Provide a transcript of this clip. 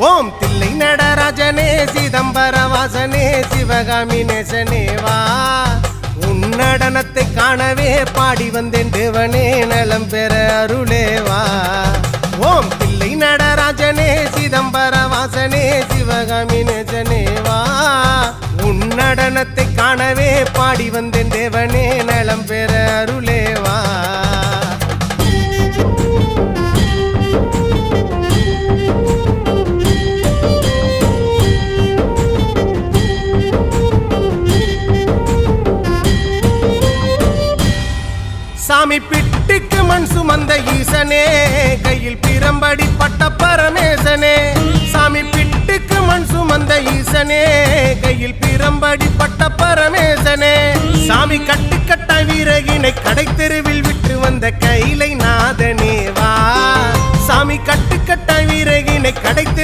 ஓம் தில்லை நடராஜனே சிதம்பர வாசனே சிவகாமி நேசனே வா உன் நடனத்தை காணவே பாடி வந்தேன் தேவனே நலம் பெற அருளேவா ஓம் தில்லை நடராஜனே சிதம்பர வாசனே சிவகாமி நேசனே வா உன் நடனத்தை காணவே பாடி வந்தேன் தேவனே நலம் பெற அருளேவா சாமி பிட்டுக்கு மண் சுமந்த ஈசனே கையில் பிரம்படி பட்ட பரமேசனே சாமி பிட்டுக்கு மண் சுமந்த ஈசனே கையில் பிரம்படி பட்ட பரமேசனே சாமி கட்டுக்கட்ட வீரகினை கடை தெருவில் விட்டு வந்த கைலை நாதனே வா சாமி கட்டுக்கட்ட வீரகினை கடை தெரு